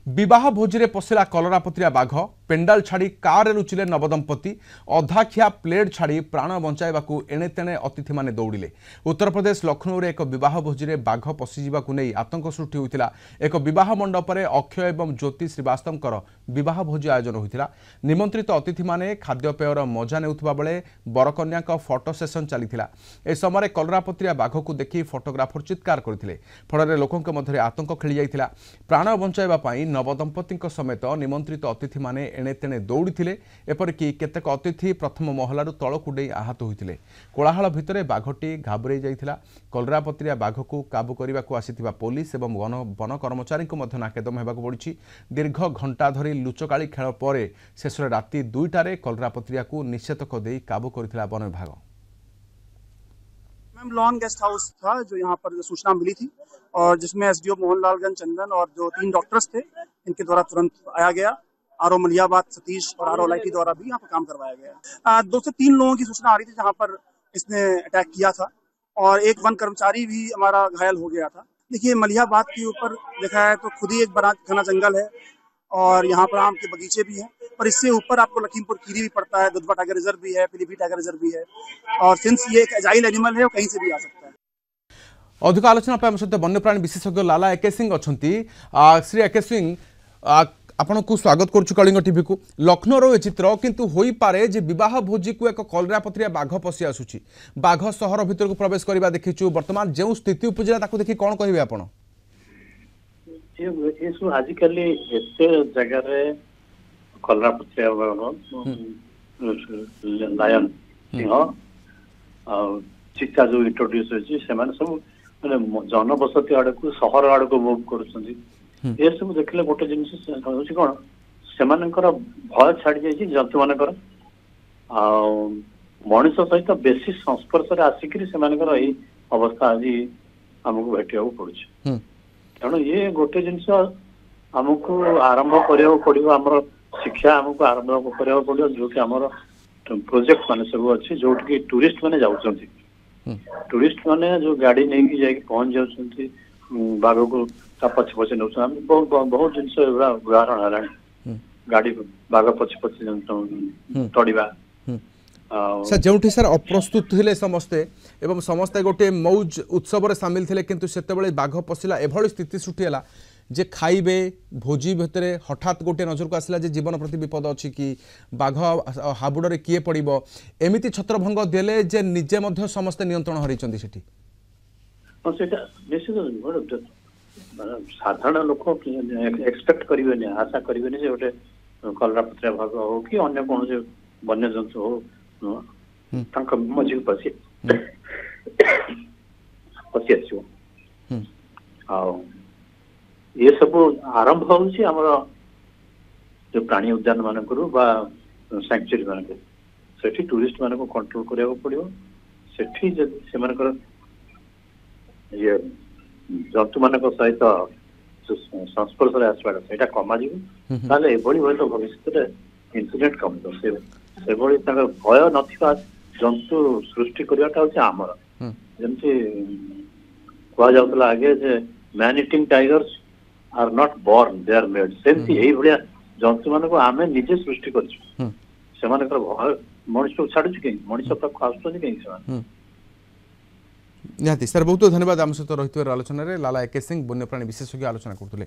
विवाह भोजी पशिला कलरापत्रिया बाघ पेंडाल छाड़ी कार लुचिले नवदंपति अधाखिया प्लेट छाड़ी प्राण बंचाइबा एणे तेणे अतिथि माने दौड़िले। उत्तर प्रदेश लखनऊ रे एक विवाह भोजी बाघ पशिजा नहीं आतंक सृष्टि होता। एक विवाह मंडपरे अक्षय एवं ज्योति श्रीवास्तव विवाह भोजी आयोजन होता। निमंत्रित अतिथि माने खाद्यपेयर मजा नेउथबा बेले बरकन्या फटो सेसन चलीथिला। ए समय कलरापत्रिया बाघ को देखि फोटोग्राफर चित्कार करथिले। फଳରେ लोकंक मध्य आतंक खेली जाइथिला। प्राण बंचाइबा पई नवदंपति समेत निमंत्रित अतिथि माने एणे तेणे दौड़िथिले। एपरिक केतेक अतिथि प्रथम महलारू तळकु डेई आहत होइथिले। कोलाहल भितरे बाघटी घाबरै जाइथिला। कलरापत्रिया बाघ को काबू करने आसिथिबा पुलिस एवं वन कर्मचारी को मध्य नाकेदम हेबाकु पड़िछि। दीर्घ घंटा धरी लुचकाली खेल पर शेष राति 2टारे कलरापत्रिया को निषेधक देई काबू करथिला वन विभाग। मैम लॉन गेस्ट हाउस था जो यहाँ पर सूचना मिली थी और जिसमें एसडीओ मोहनलालगंज चंदन और जो 3 डॉक्टर्स थे इनके द्वारा तुरंत आया गया। आरओ मलियाबाद सतीश और आरओ लाइटी द्वारा भी यहाँ पर काम करवाया गया। 2 से 3 लोगों की सूचना आ रही थी जहाँ पर इसने अटैक किया था और एक वन कर्मचारी भी हमारा घायल हो गया था। देखिए मलियाबाद के ऊपर देखा है तो खुद ही एक बड़ा घना जंगल है और यहाँ पर आम के बगीचे भी हैं, पर इससे ऊपर आपको लखीमपुर खीरी भी पड़ता है, दुधवा टाइगर रिजर्व भी है, पीलीभीत टाइगर रिजर्व भी है और सिंस ये एक एजाइल एनिमल है वो कहीं से भी आ सकता है। अधिक आलोचना सहित वन्यप्राणी विशेषज्ञ लाला एके सिंह अच्छी। श्री एके सिंह आपण को स्वागत करुछु कलिंग टीवी को। लखनऊ चित्र किंतु होई पारे जे विवाह भोजी को एक कलरापत्रिया बाघ पशि आसुची। बाघ सहर भितर को प्रवेश करबा देखिछु। वर्तमान जो स्थिति उपजिला ताकू देखि कोन कहिबे आपण? आजिकल एते जगह कलरापत्रिया लायन सिंह चिता जो इंट्रोड्यूस होची से माने सब माने जनबसती आड़ को सहर आड़ को मूव करूछंती। ये सब देखले गोटे जिनिस होची कोन से मानकर भय छाड़ी जाई जंतु मानकर आ मनुष्य सहित बेसी संस्पर्श रे आसिकरी से मानकर एई अवस्था आज हमको भेटिया पड़ुछ। तेणु ये गोटे जिनिस हमको आरंभ करिया पड़िबो। हमर शिक्षा हमको आरंभ करिया पड़िबो जो कि हमर प्रोजेक्ट माने सब अछि जो कि टूरिस्ट माने जाउछंती। टूरिस्ट माने जो गाड़ी नहीं की जाई पहुंच जाउछंती बाघ को पछे पछे नौ बहुत जिनस उदाहरण है। गाड़ी बाघ पछे पछे तड़वा सर जो सर अप्रस्तुत थे समस्ते एवं समस्ते गोटे मौज उत्सव रे सामिल थे किंतु सेतेबेले बाघ पशिला एभली स्थिति सृष्टि है जे खाइबे भोजी भितर हठात गोटे नजर को आसला जे जीवन प्रति विपद अच्छी कि बाघ हाबुड़े किए पड़ो एमती छत्रभंग देले जे निजे मध्य समस्ते नियंत्रण हरइछंती सेठी। निश्चित साधारण लोक एक्सपेक्ट करेंगे आशा करेंगे जे गोटे कलरापत्रिया बाघ हो कि अन्य कौन से वन्य जंतु हो मझी पशि आसो। ये सब आरंभ होउछि हमर जो प्राणी उद्यान मानक सैंक्चुरी मानक सेठी टूरिस्ट मानक कंट्रोल करिया पड़ियो। सेठी से मानकर ये जंतु मानक सहित संस्पर्श आसवा से कमा जाए तो भविष्य इन्सीडेंट कम से भय ना जंतु सृष्टि करवाटा आमर जमती कहला आगे जे man eating tigers are not born they are made सेमती यही भाया जंतु मान को आम निजे सृष्टि कर भय मनुष्य छाड़ू कहीं मनुष्य पाक आसुँच कहीं निहाती सर बहुत धन्यवाद आम सहित रही आलोचन लाला एके सिंह वन्यप्राणी विशेषज्ञ आलोचना करते।